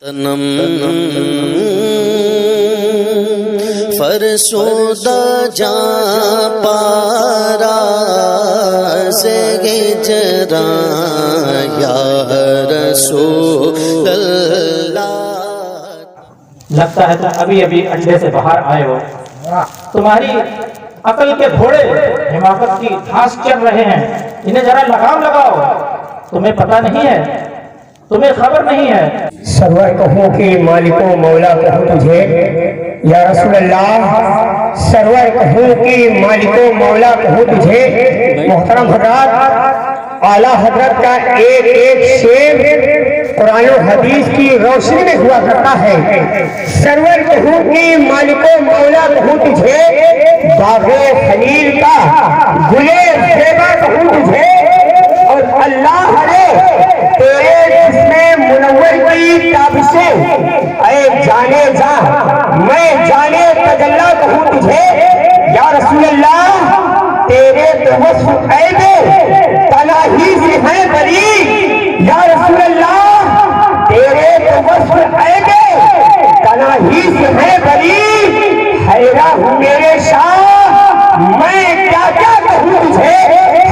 تنم فرسودہ جاں پارا سے ہجراں یا رسول اللہ۔ لگتا ہے تم ابھی ابھی اڈے سے باہر آئے ہو، تمہاری عقل کے گھوڑے حماقت کی گھاس چر رہے ہیں، انہیں ذرا لگام لگاؤ۔ تمہیں پتہ نہیں ہے، تمہیں خبر نہیں ہے۔ سرور کہوں کہ مالک و مولا کہوں تجھے یا رسول اللہ، سرور کہوں کہ مالک و مولا کہوں تجھے۔ محترم حضرات، اعلیٰ حضرت کا ایک ایک شعر قرآن و حدیث کی روشنی میں ہوا کرتا ہے۔ سرور کہوں کہ مالک و مولا کہوں تجھے، باغ خلیل کا گلے زیبا کہوں تجھے، اور اللہ نے تیرے جسم منور کی تابشیں اے جانے جا میں جانے تجلا کہوں تجھے۔ یا رسول اللہ، تیرے تو وصف عیب تنہی سے ہے بری۔ یا رسول اللہ، تیرے تو وصف عیب تنہی سے ہے بری۔ حیران ہوں میرے شاہ، میں کیا کیا کہوں تجھے۔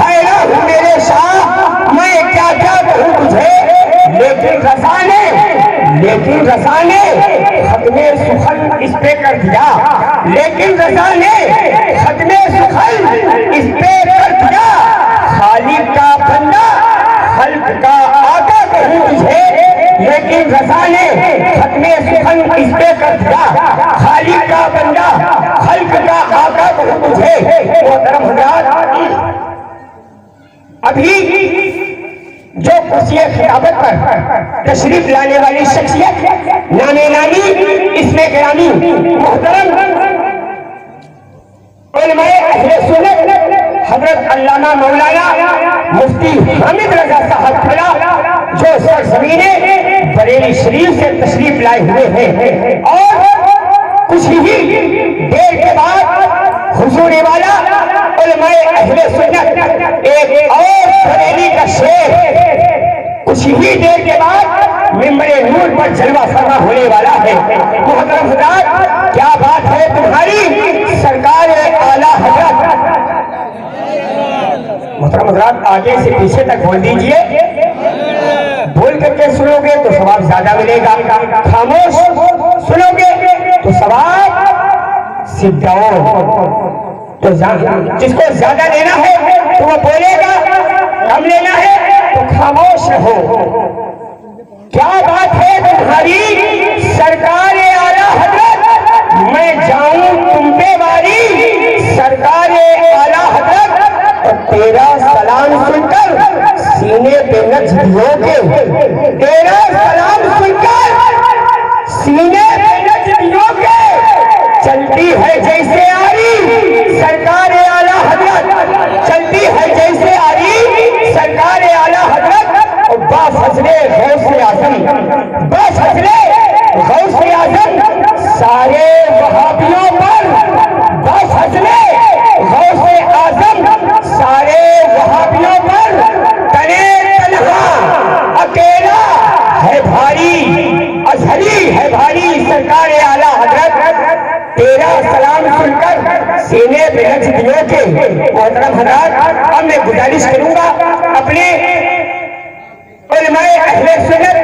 حیران ہوں میرے شاہ، میں کیا کیا کہوں تجھے۔ لیکن رضا نے ختم سخن اس پہ کر دیا۔ لیکن رضا نے ختم سخن اس پہ کر دیا۔ خالق کا بندہ خلق کا آقا کہوں تجھے۔ لیکن رضا نے ختم سخن اس پہ کر دیا۔ خالق کا بندہ خلق کا آقا کہوں تجھے۔ محترم حضرات، ابھی جو کرسی خطابت پر تشریف لانے والی شخصیت نانے نانی اسم گرامی محترم علماء اہل سنت حضرت علامہ مولانا مفتی حامد رضا صاحب کھلا، جو سرزمین بریلی شریف سے تشریف لائے ہوئے ہیں، اور کچھ ہی دیر کے بعد حضور والا علماء اہل سنت ایک اور بریلی کا شعر کچھ ہی دیر کے بعد ممبر نور پر جلوہ فرما ہونے والا ہے۔ محترم حضرات، کیا بات ہے تمہاری سرکار اعلیٰ حضرت۔ محترم حضرات، آگے سے پیچھے تک بول دیجئے، بول کر کے سنو گے تو ثواب زیادہ ملے گا، خاموش سنو گے تو ثواب سدھاؤ۔ تو جس کو زیادہ لینا ہے تو وہ بولے گا، کم لینا ہے تو خاموش رہو۔ کیا بات ہے تمہاری سرکار اعلیٰ حضرت، میں جاؤں تم پہ واری۔ سرکار اعلیٰ حضرت، تیرا سلام سن کر سینے پہ نچ دیو گے۔ تیرا سلام سن کر سینے پہ نچ دیو گے۔ چلتی ہے جیسے آری سرکار اعلیٰ حضرت، چلتی ہے جیسے آری سرکار اعلیٰ حضرت۔ با فضل غوث اعظم، با فضل غوث اعظم سارے وہابیوں پر، با فضل غوث اعظم سارے وہابیوں پر تنے تنہا اکیلا ہے بھاری، ازہری ہے بھاری سرکار اعلیٰ حضرت۔ تیرا سلام سن کر سینے پہ نچ دیو گے۔ محترم حضرات، اب میں گزارش کروں گا اپنے علماء اہل سنت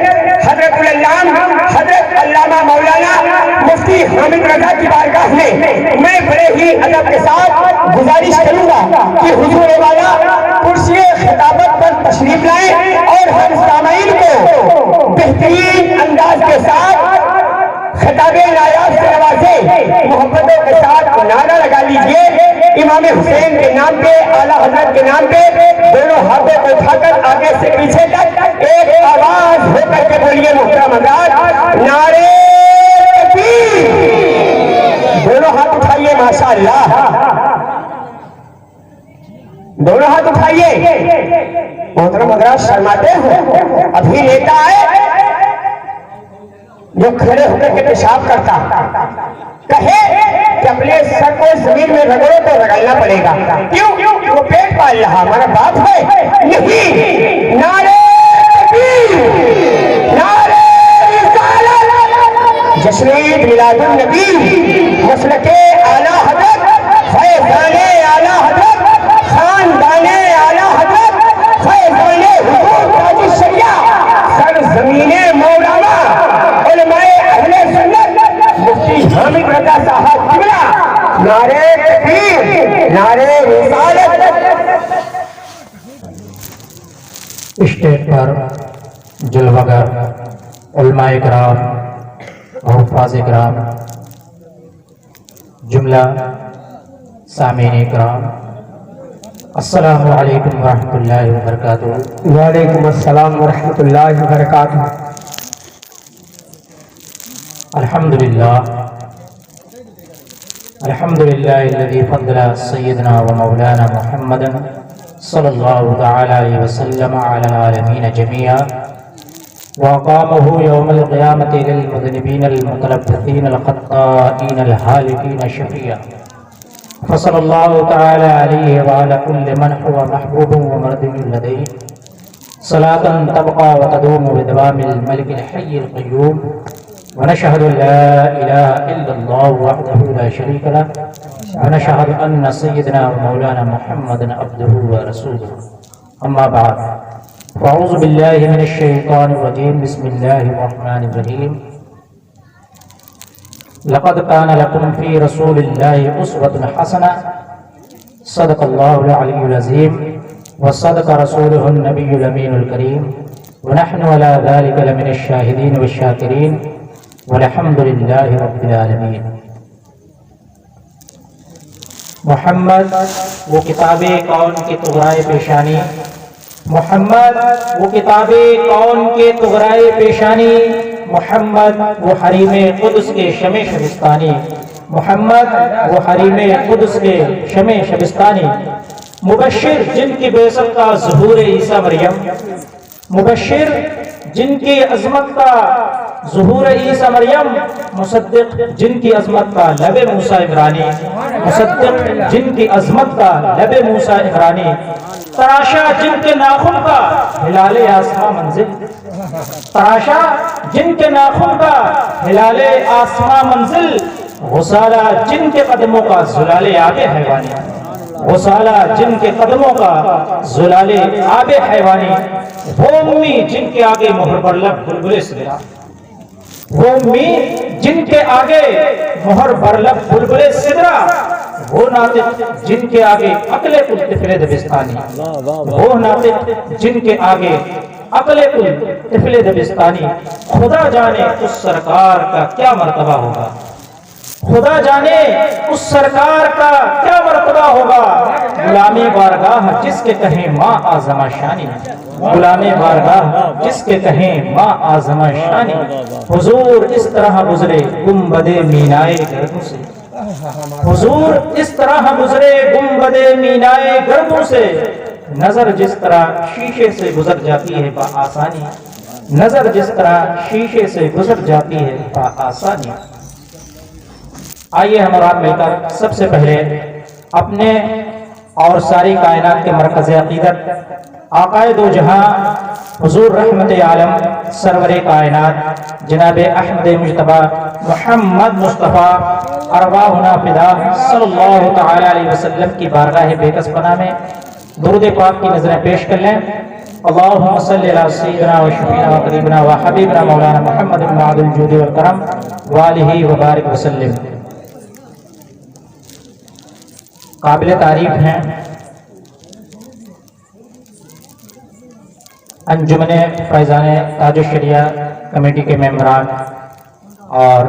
حضرت العلام حضرت علامہ مولانا مفتی حامد رضا کی بارگاہ میں بڑے ہی ادب کے ساتھ گزارش کروں گا کہ حضور والا کرسی خطابت پر تشریف لائیں اور ہم سامعین کو بہترین انداز کے ساتھ خطاب نایاب سے نوازے۔ محبتوں کے ساتھ نعرہ لگا لیجئے، امام حسین کے نام پہ، اعلیٰ حضرت کے نام پہ، دونوں ہاتھوں کو اٹھا کر آگے سے پیچھے تک ایک آواز ہو کر کے بولیے محترم حضرات، نعرہ تکبیر۔ دونوں ہاتھ اٹھائیے، ماشاءاللہ، دونوں ہاتھ اٹھائیے۔ محترم حضرات، شرماتے ہو؟ ابھی نیتا آئے جو کھڑے ہو کر کے پیشاب کرتا کہے کہ اپنے سر کو زمین میں رگڑو تو رگڑنا پڑے گا، کیوں؟ وہ پیٹ پال رہا، ہمارا باپ ہے نہیں۔ نعرہ تکبیر، نعرہ رسالت، سید میلاد النبی مسلک اعلیٰ حضرت فیضان اعلیٰ حضرت خاندان اعلیٰ حضرت فیضان حضور تاج الشریعہ سرزمین مولانا علماء اہل سنت مفتی حامد رضا صاحب قبلہ نعرہ تکبیر نعرہ رسالت۔ اسٹیج پر جلوہ گر علماء کرام اور حفاظ کرام، جملہ سامعین کرام، السلام علیکم ورحمۃ اللہ وبرکاتہ۔ وعلیکم السلام ورحمۃ اللہ وبرکاتہ۔ الحمدللہ الحمدللہ الذی فضل سیدنا و مولانا محمد صلی اللہ تعالی علیہ وسلم علی العالمین جميعا وأقامه يوم القيامة للمذنبين المتلبثين الخطائين الهالكين شفيعا، فصلى الله تعالى عليه وعلى كل من هو محبوب ومرضي لديه صلاة تبقى وتدوم بدوام الملك الحي القيوم، ونشهد أن لا إله إلا الله وحده لا شريك له، ونشهد أن سيدنا ومولانا محمدا عبده ورسوله، أما بعد، فأعوذ بالله من الشيطان الرجيم، بسم الله الرحمن الرحيم، لقد كان لكم في رسول الله أسوة حسنة، صدق الله العلي العظيم، وصدق رسوله النبي الأمين الكريم، ونحن على ذلك لمن الشاهدين والشاكرين، والحمد لله رب العالمين۔ محمد وہ کتاب کون کی طغرائے پیشانی، محمد وہ کتاب کون کے طغرائے پیشانی، محمد وہ حریم قدس کے شمع شبستانی، محمد وہ حریم قدس کے شمع شبستانی، مبشر جن کی بعثت کا ظہور عیسیٰ مریم، مبشر جن کی عظمت کا ظہور عیسیٰ مریم، مصدق جن کی عظمت کا لب موسیٰ عمرانی، مصدق جن کی عظمت کا لب موسیٰ عمرانی، تراشا جن کے ناخن کا ہلال آسماں منزل، تراشا جن کے ناخن کا ہلال آسماں منزل، غسالہ جن کے قدموں کا زلال آب حیوانی، غسالہ جن کے قدموں کا زلال آب حیوانی، وہ امی جن کے آگے مہر بر لب بلبل سدرا، وہ امی جن کے آگے مہر بر لب بلبل سدرا، وہ ناطق جن کے آگے عقل کل طفل دبستانی، وہ ناطق جن کے آگے عقل کل طفل دبستانی، خدا جانے اس سرکار کا کیا مرتبہ ہوگا، خدا جانے اس سرکار کا کیا مرتبہ ہوگا، غلامی بارگاہ جس کے کہیں ماں اعظم شانی، غلامی بارگاہ جس کے کہیں ماں اعظم شانی، حضور اس طرح گزرے گنبد مینائے گردوں سے، حضور اس طرح گزرے گنبد مینائے گردوں سے، نظر جس طرح شیشے سے گزر جاتی ہے بآسانی، نظر جس طرح شیشے سے گزر جاتی ہے بآسانی۔ آئیے ہم اور آپ مل کر سب سے پہلے اپنے اور ساری کائنات کے مرکز عقیدت آقائے دو جہاں حضور رحمت عالم سرور کائنات جناب احمد مجتبی محمد مصطفیٰ ارواحنا فدا صلی اللہ تعالی علیہ وسلم کی بارگاہ بیکس پناہ میں درود پاک کی نظریں پیش کر لیں۔ اللہم صلی علی سیدنا و شفیعنا و قریبنا و حبیبنا مولانا محمد بن عبد الجود والکرم والہ وبارک وسلم۔ قابل تعریف ہیں انجمن فیضان تاج الشریعہ کمیٹی کے ممبران اور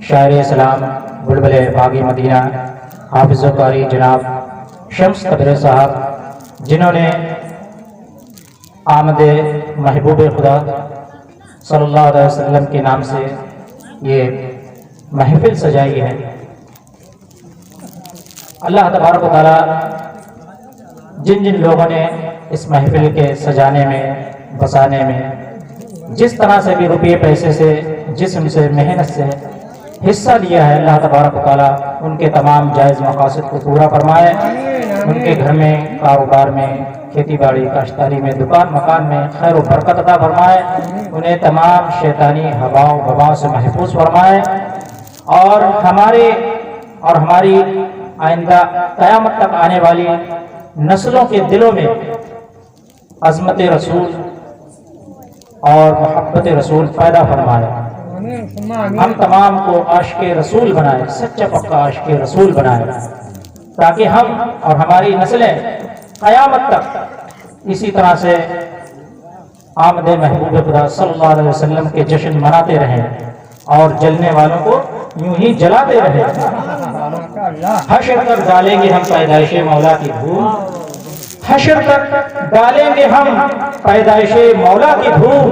شاعر اسلام بلبل باغی مدینہ حافظ و قاری جناب شمس قدر صاحب، جنہوں نے آمد محبوب خدا صلی اللہ علیہ وسلم کے نام سے یہ محفل سجائی ہے۔ اللہ تبارک و تعالی جن جن لوگوں نے اس محفل کے سجانے میں بسانے میں جس طرح سے بھی روپیے پیسے سے جسم سے محنت سے حصہ لیا ہے، اللہ تبارک و تعالی ان کے تمام جائز مقاصد کو پورا فرمائے، ان کے گھر میں کاروبار میں کھیتی باڑی کاشتکاری میں دکان مکان میں خیر و برکت عطا فرمائے، انہیں تمام شیطانی ہواؤں وباؤں سے محفوظ فرمائے، اور ہماری آئندہ قیامت تک آنے والی نسلوں کے دلوں میں عظمت رسول اور محبت رسول پیدا فرمائے، ہم تمام کو عاشق رسول بنائے، سچا پکا عاشق رسول بنائے، تاکہ ہم اور ہماری نسلیں قیامت تک اسی طرح سے آمد محبوب خدا صلی اللہ علیہ وسلم کے جشن مناتے رہیں اور جلنے والوں کو یوں ہی جلاتے رہیں۔ حشر تک ڈالیں گے ہم پیدائش مولا کی دھوم، حشر تک ڈالیں گے ہم پیدائش مولا کی دھوم،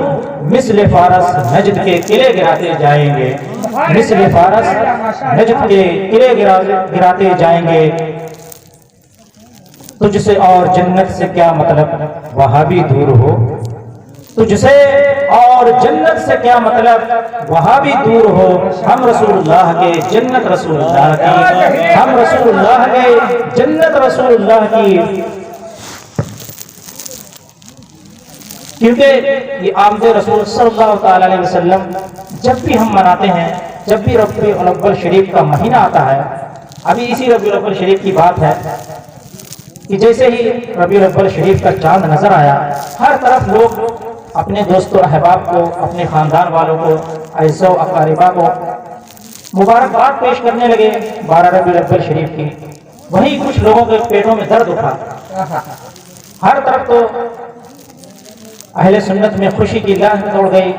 مثل فارس نجد کے قلعے گراتے جائیں گے، مثل فارس نجد کے قلعے گراتے جائیں گے۔ تجھ سے اور جنت سے کیا مطلب وہاں بھی دور ہو، تجھ سے اور جنت سے کیا مطلب وہاں بھی دور ہو، ہم رسول اللہ کے جنت رسول اللہ کی، ہم رسول اللہ کے جنت رسول اللہ کی، کیونکہ یہ آمد رسول صلی اللہ تعالی علیہ وسلم جب بھی ہم مناتے ہیں، جب بھی ربیع الاول شریف کا مہینہ آتا ہے، ابھی اسی ربیع الاول شریف کی بات ہے کہ جیسے ہی ربیع الاول شریف کا چاند نظر آیا، ہر طرف لوگ اپنے دوست و احباب کو، اپنے خاندان والوں کو، اعزاء و اقاربہ کو مبارکباد پیش کرنے لگے 12 ربیع الاول شریف کی۔ وہیں کچھ لوگوں کے پیٹوں میں درد اٹھا، ہر طرف تو اہل سنت میں خوشی کی لہر دوڑ گئی،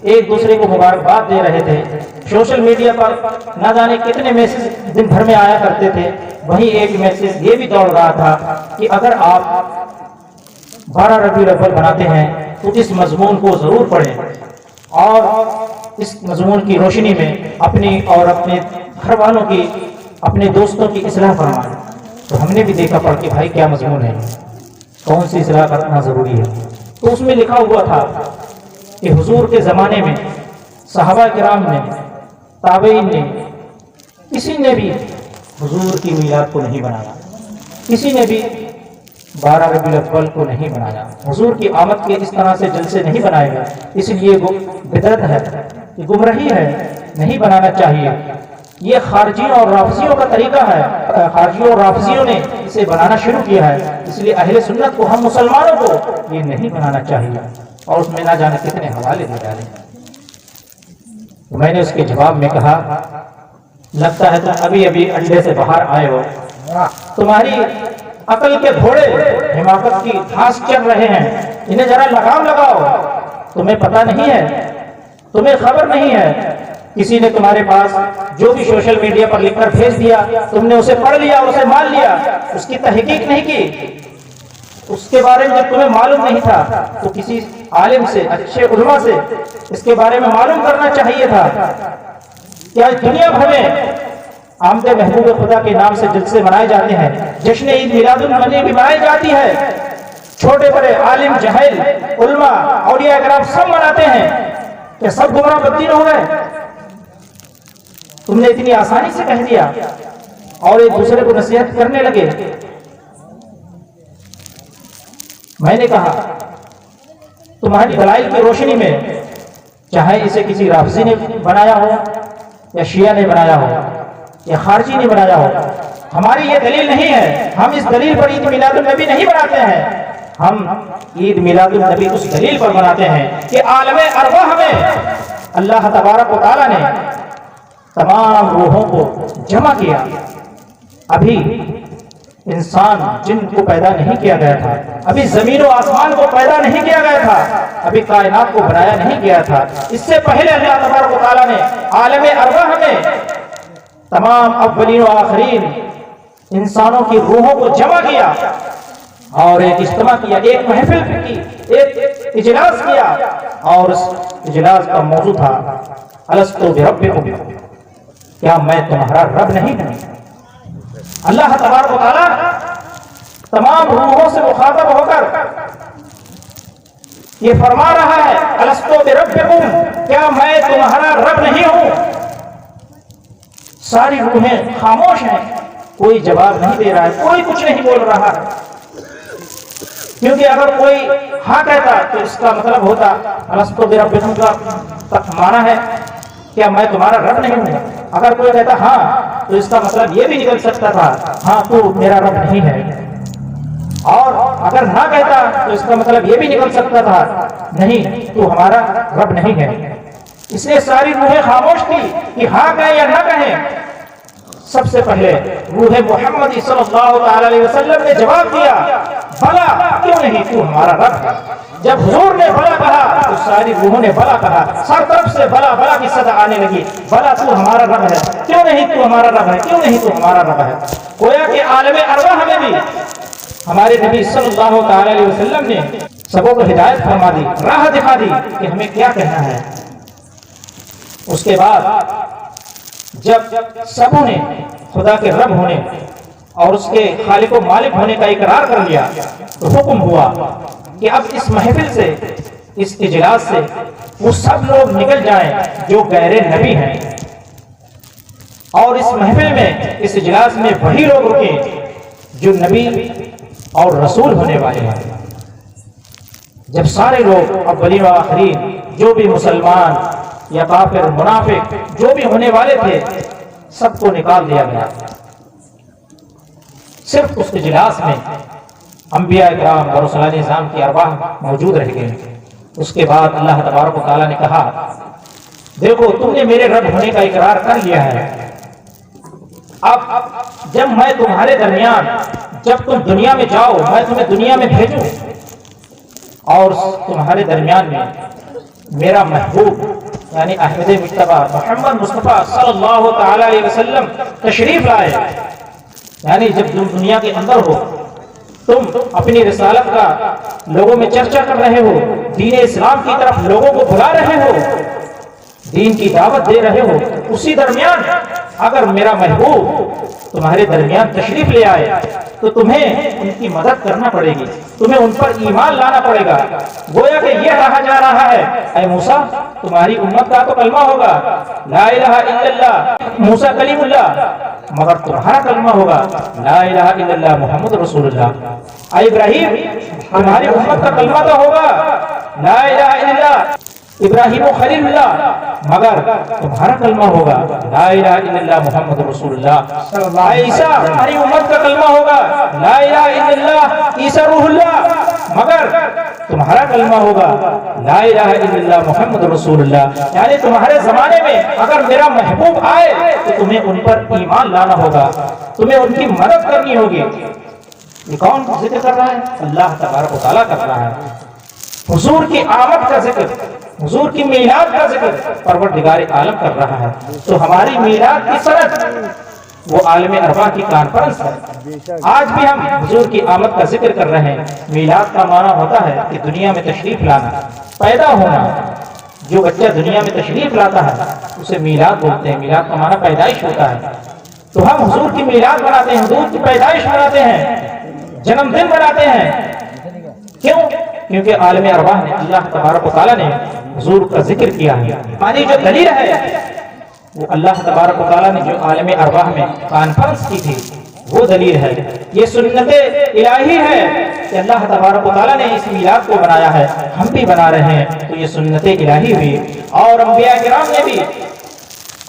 ایک دوسرے کو مبارکباد دے رہے تھے، سوشل میڈیا پر نہ جانے کتنے میسج دن بھر میں آیا کرتے تھے، وہیں ایک میسج یہ بھی دوڑ رہا تھا کہ اگر آپ 12 ربیع الاول بناتے ہیں تو اس مضمون کو ضرور پڑھیں اور اس مضمون کی روشنی میں اپنی اور اپنے گھر والوں کی، اپنے دوستوں کی اصلاح فرمائیں۔ تو ہم نے بھی دیکھا پڑھ کے بھائی کیا مضمون ہے، کون سی اصلاح کرنا ضروری ہے، تو اس میں لکھا ہوا تھا کہ حضور کے زمانے میں صحابہ کرام نے، تابعین نے، کسی نے بھی حضور کی میلاد کو نہیں بنایا، کسی نے بھی 12 ربیع الاول کو نہیں بنایا، حضور کی آمد کے اس طرح سے جلسے نہیں بنائے گئے، اس لیے بدعت ہے، یہ گمراہی ہے، نہیں بنانا چاہیے، یہ خارجیوں اور رافضیوں کا طریقہ ہے، خارجیوں اور رافضیوں نے اسے بنانا شروع کیا ہے، اس لیے اہل سنت کو، ہم مسلمانوں کو یہ نہیں بنانا چاہیے، اور اس میں نہ جانے کتنے حوالے دے ڈالے۔ تو میں نے اس کے جواب میں کہا، لگتا ہے تم ابھی ابھی انڈے سے باہر آئے ہو، تمہاری عقل کے گھوڑے حماقت کی گھاس چر رہے ہیں، انہیں ذرا لگام لگاؤ، تمہیں پتہ نہیں ہے، تمہیں خبر نہیں ہے، کسی نے تمہارے پاس جو بھی سوشل میڈیا پر لکھ کر بھیج دیا، تم نے اسے پڑھ لیا، اسے مان لیا، اس کی تحقیق نہیں کی، اس کے بارے میں جب تمہیں معلوم نہیں تھا تو کسی عالم سے، اچھے علماء سے اس کے بارے میں معلوم کرنا چاہیے تھا۔ کیا دنیا بھر میں آمد محبوب خدا کے نام سے جلسے منائے جاتے ہیں، جشن عید میلاد النبی بھی منائی جاتی ہے، چھوٹے بڑے عالم جاہل علماء اولیاء کرام سب مناتے ہیں، کہ سب گمراہ بدین ہو گئے؟ تم نے اتنی آسانی سے کہہ دیا اور ایک دوسرے کو نصیحت کرنے لگے۔ میں نے کہا تمہاری دلائل کی روشنی میں، چاہے اسے کسی رافضی نے بنایا ہو یا شیعہ نے بنایا ہو یا خارجی نے بنایا ہو، ہماری یہ دلیل نہیں ہے، ہم اس دلیل پر عید میلاد النبی نہیں بناتے ہیں، ہم عید میلاد النبی اس دلیل پر بناتے ہیں کہ عالم ارواح میں اللہ تبارک و تعالیٰ نے تمام روحوں کو جمع کیا، ابھی انسان جن کو پیدا نہیں کیا گیا تھا، ابھی زمین و آسمان کو پیدا نہیں کیا گیا تھا، ابھی کائنات کو بنایا نہیں گیا تھا، اس سے پہلے اللہ تبارک و تعالیٰ نے عالم ارواح میں تمام اولین و آخرین انسانوں کی روحوں کو جمع کیا اور ایک اجتماع کیا، ایک محفل کی، ایک اجلاس کیا، اور اس اجلاس کا موضوع تھا الستو بربکم، کیا میں تمہارا رب نہیں ہوں؟ اللہ تبارک و تعالیٰ تمام روحوں سے مخاطب ہو کر یہ فرما رہا ہے الستو بربکم، کیا میں تمہارا رب نہیں ہوں؟ ساری روحیں خاموش ہیں، کوئی جواب نہیں دے رہا ہے، کوئی کچھ نہیں بول رہا ہے، کیونکہ اگر کوئی ہاں کہتا تو اس کا مطلب ہوتا الستو بربکم کا معنی ہے کیا میں تمہارا رب نہیں ہوں. اگر کوئی کہتا ہاں تو اس کا مطلب یہ بھی نکل سکتا تھا ہاں تو میرا رب نہیں ہے. اور اگر نہ کہتا تو اس کا مطلب یہ بھی نکل سکتا تھا نہیں تو ہمارا رب نہیں ہے. اس لیے ساری روحیں خاموش تھی کہ ہاں کہیں یا نہ کہیں. سب سے پہلے روح محمد صلی اللہ تعالی علیہ وسلم نے جواب دیا بلا کیوں نہیں تو ہمارا رب ہے. جب حضور نے بلا کہا تو ساری روحوں نے بلا کہا. سر طرف سے بلا بلا کی صدا آنے لگی. بلا تو ہمارا رب ہے, کیوں نہیں تو ہمارا رب ہے, کیوں نہیں تو ہمارا رب ہے. گویا کہ عالم ارواح میں بھی ہمارے نبی صلی اللہ تعالی علیہ وسلم نے سبوں کو ہدایت فرما دی, راہ دکھا دی کہ ہمیں کیا کہنا ہے. اس کے بعد جب سبوں نے خدا کے رب ہونے اور اس کے خالق و مالک ہونے کا اقرار کر لیا تو حکم ہوا کہ اب اس محفل سے, اس اجلاس سے وہ سب لوگ نکل جائیں جو غیر نبی ہیں, اور اس محفل میں, اس اجلاس میں وہی لوگ رکیں جو نبی اور رسول ہونے والے ہیں. جب سارے لوگ اولین و آخرین جو بھی مسلمان یا کافر منافق جو بھی ہونے والے تھے سب کو نکال دیا گیا. صرف اس اجلاس میں انبیاء کرام اور رسول نظام کی ارواح موجود رہ گئے. اس کے بعد اللہ تبارک و تعالیٰ نے کہا دیکھو تم نے میرے رب ہونے کا اقرار کر لیا ہے, اب جب میں تمہارے درمیان, جب تم دنیا میں جاؤ میں تمہیں دنیا میں بھیجوں اور تمہارے درمیان میں میرا محبوب یعنی احمد مجتبی محمد مصطفیٰ صلی اللہ تعالی علیہ وسلم تشریف لائے, یعنی جب تم دنیا کے اندر ہو, تم اپنی رسالت کا لوگوں میں چرچا کر رہے ہو, دین اسلام کی طرف لوگوں کو بلا رہے ہو, دین کی دعوت دے رہے ہو, اسی درمیان اگر میرا محبوب تمہارے درمیان تشریف لے آئے تو تمہیں ان کی مدد کرنا پڑے گی, تمہیں ان پر ایمان لانا پڑے گا. گویا کہ یہ کہا جا رہا ہے اے موسیٰ تمہاری امت کا تو کلمہ ہوگا لا الہ الا اللہ موسیٰ کلیم اللہ, مگر تمہارا کلمہ ہوگا لا الہ الا اللہ محمد رسول اللہ. اے ابراہیم تمہاری امت کا کلمہ تو ہوگا لا الہ الا اللہ ابراہیم و خلیل اللہ, مگر تمہارا کلمہ ہوگا لا الہ الا اللہ محمد رسول اللہ. اے عیسیٰ تمہاری امت کا کلمہ ہوگا لا الہ الا اللہ عیسیٰ روح اللہ, مگر تمہارا کلمہ ہوگا لا الہ الا اللہ محمد رسول اللہ. یعنی تمہارے زمانے میں اگر میرا محبوب آئے تو تمہیں ان پر ایمان لانا ہوگا, تمہیں ان کی مدد کرنی ہوگی. یہ کون ذکر کر رہا ہے؟ اللہ تبارک و تعالیٰ کر رہا ہے. حضور کی آمد کا ذکر, حضور کی میلاد کا ذکر پروردگار عالم کر رہا ہے. تو ہماری میلاد کی سند وہ عالم ارواح کی کانفرنس ہے. آج بھی ہم حضور کی آمد کا ذکر کر رہے ہیں. میلاد کا معنی ہوتا ہے کہ دنیا میں تشریف لانا, پیدا ہونا. جو بچہ دنیا میں تشریف لاتا ہے اسے میلاد بولتے ہیں. میلاد کا معنی پیدائش ہوتا ہے. تو ہم حضور کی میلاد مناتے ہیں, حضور کی پیدائش مناتے ہیں, جنم دن مناتے ہیں. کیوں؟ کیونکہ عالم ارواح نے, اللہ تبارک و تعالیٰ نے حضور کا ذکر کیا ہے. ہماری جو دلیل ہے وہ اللہ تبارک و تعالیٰ نے جو عالم ارواح میں کانفرنس کی تھی وہ دلیل ہے. یہ سنت الہی ہے کہ اللہ تبارک و تعالیٰ نے اس میلاد کو بنایا ہے, ہم بھی بنا رہے ہیں. تو یہ سنت الہی ہوئی. اور انبیاء کرام نے بھی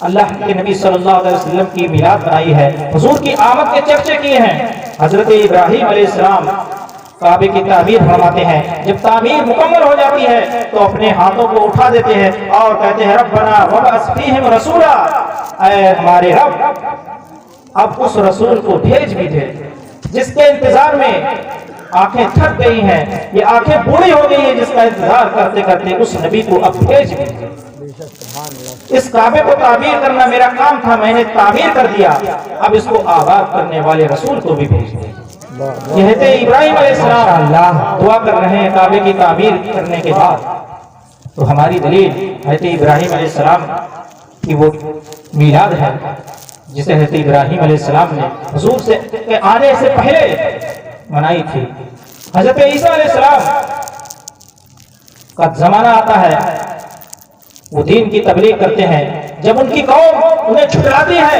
اللہ کے نبی صلی اللہ علیہ وسلم کی میلاد بنائی ہے, حضور کی آمد کے چرچے کیے ہیں. حضرت ابراہیم علیہ السلام کعبے کی تعمیر فرماتے ہیں. جب تعمیر مکمل ہو جاتی ہے تو اپنے ہاتھوں کو اٹھا دیتے ہیں اور کہتے ہیں ربنا وابعث فیہم رسولا, اے ہمارے رب اب اس رسول کو بھیج بھی دے جس کے انتظار میں آنکھیں تھک گئی ہیں, یہ آنکھیں بوڑھی ہو گئی ہیں جس کا انتظار کرتے کرتے اس نبی کو اب بھیج بھی دے. اس کعبے کو تعمیر کرنا میرا کام تھا, میں نے تعمیر کر دیا, اب اس کو آباد کرنے والے رسول کو بھی بھیج دے. یہ حضرت ابراہیم علیہ السلام دعا کر رہے ہیں کعبے کی تعمیر کرنے کے بعد. تو ہماری دلیل حضرت ابراہیم علیہ السلام کی وہ میلاد ہے جسے حضرت ابراہیم علیہ السلام نے حضور سے آنے سے پہلے منائی تھی. حضرت عیسیٰ علیہ السلام کا زمانہ آتا ہے, وہ دین کی تبلیغ کرتے ہیں. جب ان کی قوم انہیں جھٹلاتی ہے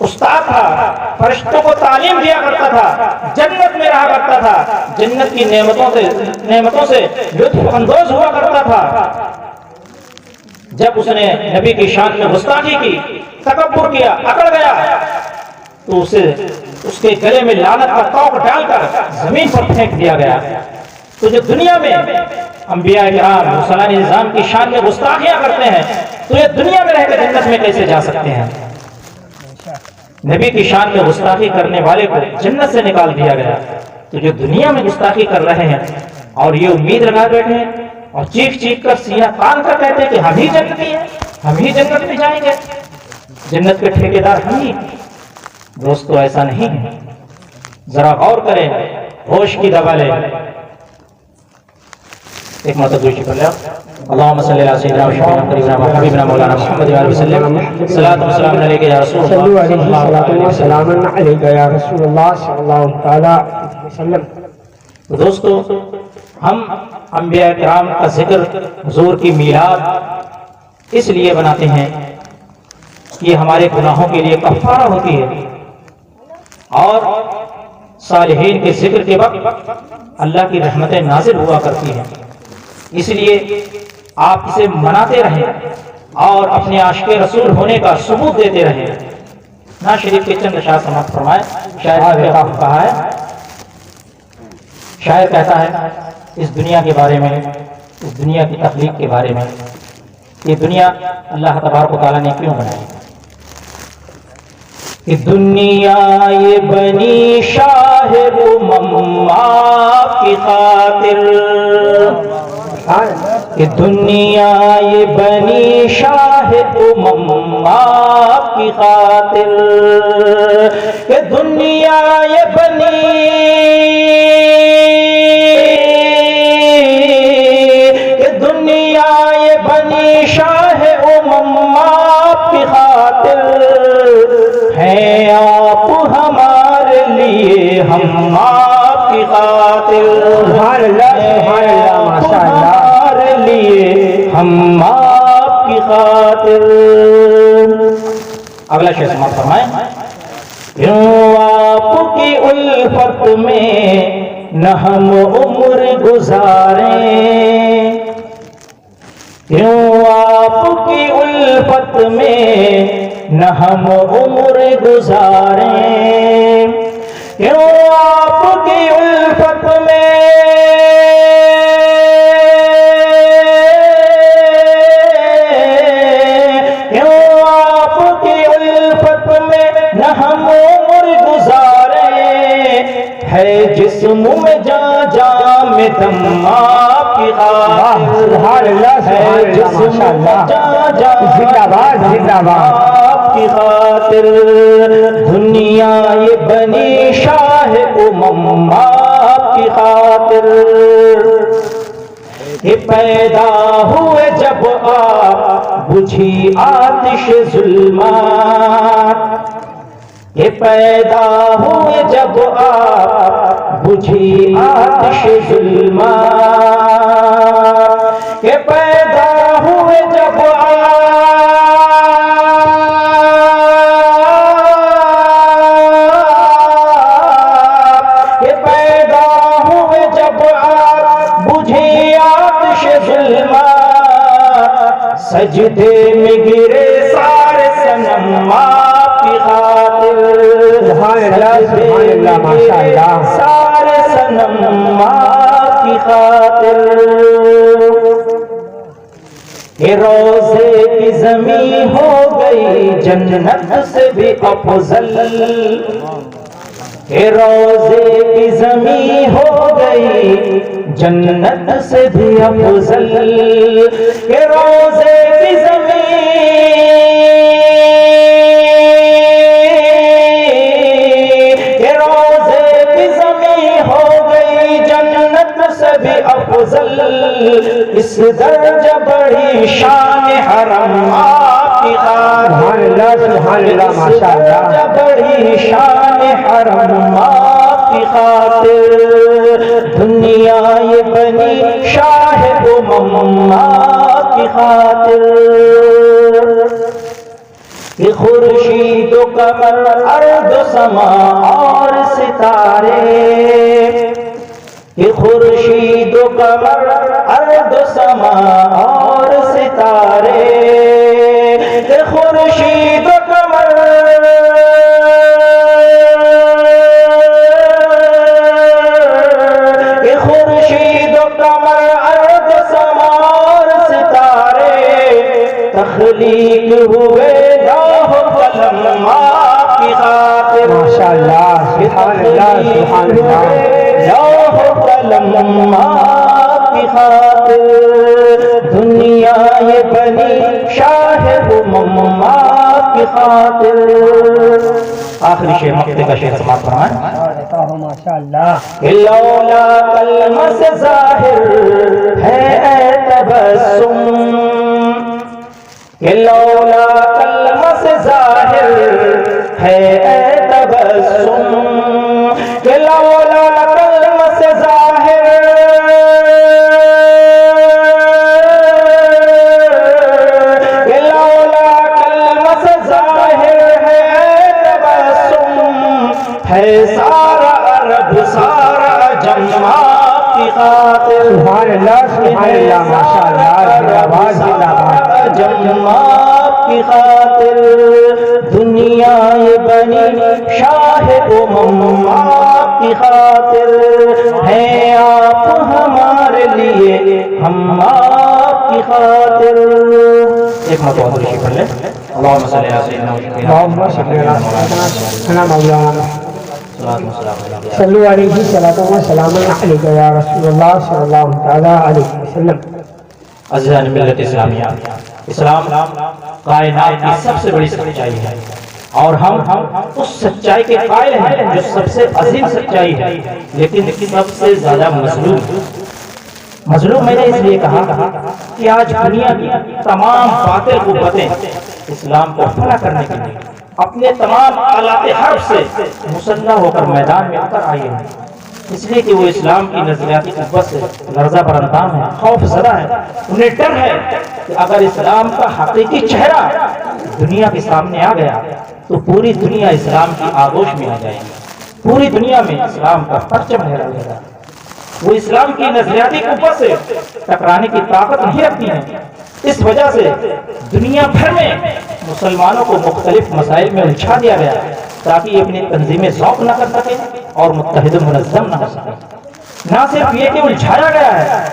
استاد تھا، فرشتوں کو تعلیم دیا کرتا تھا، جنت میں رہا کرتا تھا، جنت کی نعمتوں سے لطف اندوز ہوا کرتا تھا۔ جب اس نے نبی کی شان میں گستاخی کی، تکبر کیا، اکڑ گیا، تو اس کے گلے میں لعنت کا توق ڈال کر زمین پر پھینک دیا گیا۔ تو جو دنیا میں انبیاء کرام رسولان نظام کی شان میں گستاخیاں کرتے ہیں، تو یہ دنیا میں رہ کے جنت میں کیسے جا سکتے ہیں؟ نبی کی شان میں گستاخی کرنے والے کو جنت سے نکال دیا گیا۔ تو جو دنیا میں گستاخی کر رہے ہیں اور یہ امید لگا بیٹھے ہیں اور چیخ چیخ کر سینہ تان کر کہتے ہیں کہ ہم ہی جنتی ہیں، ہم ہی جنت میں جائیں گے، جنت کے ٹھیکیدار ہم ہی۔ دوستو ایسا نہیں ہے، ذرا غور کریں، ہوش کی دوا لیں۔ ایک مرتبہ شکر اللہ اللہم صلی اللہ علیہ وسلم حبیبنا مولانا محمد علیہ وسلم صلاۃ و سلام علیک یا رسول اللہ صلو علیہ وسلم علیک یا رسول اللہ صلی اللہ تعالی علیہ وسلم۔ دوستو، ہم انبیاء کرام کا ذکر، حضور کی میلاد اس لیے بناتے ہیں کہ یہ ہمارے گناہوں کے لیے کفارہ ہوتی ہے، اور صالحین کے ذکر کے وقت اللہ کی رحمتیں نازل ہوا کرتی ہیں۔ اس لیے آپ اسے مناتے رہیں اور اپنے عاشق رسول ہونے کا ثبوت دیتے رہیں۔ نعت شریف کے چند اشعار سماعت فرمائے۔ شاعر نے کہا ہے، شاعر کہتا ہے اس دنیا کے بارے میں، اس دنیا کی تخلیق کے بارے میں، یہ دنیا اللہ تبارک و تعالیٰ نے کیوں بنائی؟ کہ دنیا یہ بنی شاہ امم آپ کی خاطر، کہ دنیا یہ بنی شاہ امم آپ کی خاطر، کہ دنیا یہ بنی، کہ دنیا یہ بنی شاہ امم آپ کی خاطر، ہیں آپ ہمارے لیے ہم آپ کی خاطر، سبحان اللہ سبحان اللہ ماشاء اللہ، ہمارے لیے ہم آپ کی خاطر۔ اگلا شعر سماعت فرمائیں۔ کیوں آپ کی الفت میں نہ ہم عمر گزاریں، کیوں آپ کی الفت میں نہ ہم عمر گزاریں، کیوں آپ کی الفت میں، کیوں آپ کی الفت میں نہ ہم عمر گزاریں، ہے جسم میں جان جان میں دم آپ کی خاطر، سبحان اللہ سبحان اللہ ماشاء اللہ، زندہ باد زندہ باد آپ کی خاطر، دنیا یہ بنی شاہ امم آپ کی خاطر، کہ پیدا ہوئے جب آپ بجھی آتش ظلمات، کہ پیدا ہوئے جب آپ بجھی آتش ظلمات، کہ پیدا ہوئے جب سجدے میں گرے سارے صنم آپ کی خاطر، سبحان اللہ سبحان اللہ ماشاء اللہ، سارے صنم آپ کی خاطر، کہ روضے کی زمین ہو گئی جنت سے بھی افضل، کہ روضے کی زمین ہو گئی جنت سے بھی افضل، کہ روضے کی زمین، کہ روضے کی زمین ہو گئی جنت سے بھی افضل، اس درجہ بڑی شان حرم آپ کی خاطر، سبحان اللہ ماشاء اللہ، بڑی شان حرم آپ کی خاطر، دنیا یہ بنی شاہ امم آپ کی خاطر، کہ خورشید و قمر ارض و سما اور ستارے، کہ خورشید و قمر ارض و سما اور ستارے، کہ خورشید و قمر تخلیق ہوئے لوح قلم آپ کی خاطر، ماشاءاللہ، سبحان اللہ، سبحان اللہ، لوح قلم آپ کی خاطر، دنیا یہ بنی شاہ امم آپ کی خاطر۔ آخری شعر مقطع کا شعر سماعت فرمائیں۔ ماشاءاللہ، کہ لولا کلمہ سے ظاہر ہے اے تبسم، کہ لولا کلمہ سے ظاہر ہے اے تبسم، کہ لولا کلمہ سے ظاہر، کہ لولا کلمہ سے ظاہر ہے اے تبسم، ہے سارا عرب سارا عجم آپ کی خاطر، سبحان اللہ، سبحان اللہ، ماشاءاللہ، زندہ باد، زندہ باد، جم آپ کی خاطر، دنیا یہ بنی شاہ امم آپ کی خاطر، ہیں آپ ہمارے لیے ہم آپ کی خاطر۔ ایک مرتبہ درود پڑھ لیں۔ اللہم صلی علی سیدنا اللہم صلی علی سیدنا مولانا صلو علیہ صلاۃ و سلام علیک یا رسول اللہ صلی اللہ تعالی علیہ وسلم۔ عزیزان ملت اسلامیہ، اسلام کائنات کی سب سے بڑی سچائی ہے، اور ہم اس سچائی کے قائل ہیں جو سب سے عظیم سچائی ہے، لیکن سب سے زیادہ مظلوم میں نے اس لیے کہا کہ آج دنیا کی تمام باطل قوتیں اسلام کو فنا کرنے کے لیے اپنے تمام آلات حرب سے مسلح ہو کر میدان میں اتر آئی ہیں، اس لیے کہ وہ اسلام کی نظریاتی قوت سے لرزہ بر اندام ہے، خوف زدہ ہے۔ انہیں ڈر ہے کہ اگر اسلام کا حقیقی چہرہ دنیا کے سامنے آ گیا تو پوری دنیا اسلام کی آغوش میں آ جائے گی، پوری دنیا میں اسلام کا پرچم لہرائے گا۔ وہ اسلام کی نظریاتی قوت سے ٹکرانے کی طاقت نہیں رکھتی ہیں، اس وجہ سے دنیا بھر میں مسلمانوں کو مختلف مسائل میں الجھا دیا گیا تاکہ یہ اپنی تنظیمیں ذوق نہ کر سکیں اور متحد و منظم نہ ہو سکیں۔ نہ صرف یہ کہ الجھایا گیا ہے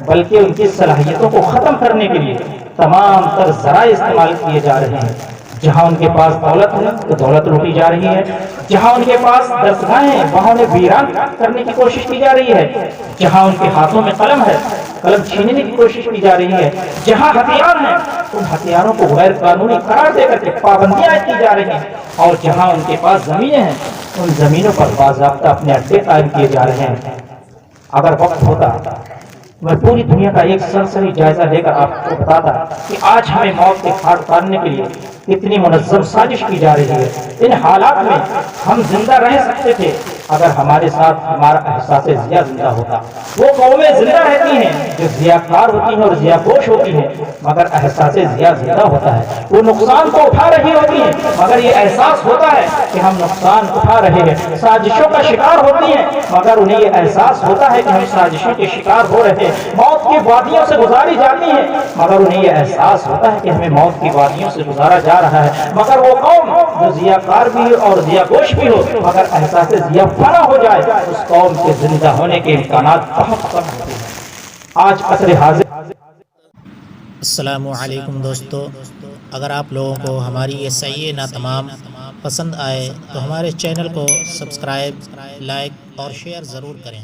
بلکہ ان کی صلاحیتوں کو ختم کرنے کے لیے تمام تر ذرائع استعمال کیے جا رہے ہیں۔ جہاں ان کے پاس دولت ہے تو دولت لوٹی جا رہی ہے، جہاں ان کے پاس درسگاہیں ہیں وہاں انہیں ویران کرنے کی کوشش کی جا رہی ہے، جہاں ان کے ہاتھوں میں قلم ہے قلم چھیننے کی کوشش کی جا رہی ہے، جہاں ہتھیار ہیں ان ہتھیاروں کو غیر قانونی قرار دے کر کے پابندیاں کی جا رہی ہیں، اور جہاں ان کے پاس زمینیں ہیں ان زمینوں پر باضابطہ اپنے اڈے قائم کیے جا رہے ہیں۔ اگر وقت ہوتا میں پوری دنیا کا ایک سرسری جائزہ لے کر آپ کو بتاتا کہ آج ہمیں موت کے گھاٹ اتارنے کے لیے کتنی منظم سازش کی جا رہی ہے۔ ان حالات میں ہم زندہ رہ سکتے تھے اگر ہمارے ساتھ ہمارا احساس ضیاء زندہ ہوتا۔ وہ قومیں زندہ رہتی ہیں جو ضیاءکار ہوتی ہیں اور ضیاء گوش ہوتی ہیں، مگر احساس ضیاء زندہ ہوتا ہے۔ وہ نقصان تو اٹھا رہی ہوتی ہیں مگر یہ احساس ہوتا ہے کہ ہم نقصان اٹھا رہے ہیں، سازشوں کا شکار ہوتی ہیں مگر انہیں یہ احساس ہوتا ہے کہ ہم سازشوں کے شکار ہو رہے ہیں، موت کی وادیوں سے گزاری جاتی ہیں مگر انہیں یہ احساس ہوتا ہے کہ ہمیں موت کی وادیوں سے گزارا جا رہا ہے۔ مگر وہ قوم جو ضیاءکار بھی ہو اور ضیاء گوش بھی ہو مگر احساس ضیاء فنا ہو جائے اس قوم کے زندہ ہونے کے امکانات بہت کم ہوتے ہیں۔ آج عصر حاضر السلام علیکم دوستو، اگر آپ لوگوں کو ہماری یہ صحیح نہ تمام پسند آئے تو ہمارے چینل کو سبسکرائب، لائک اور شیئر ضرور کریں۔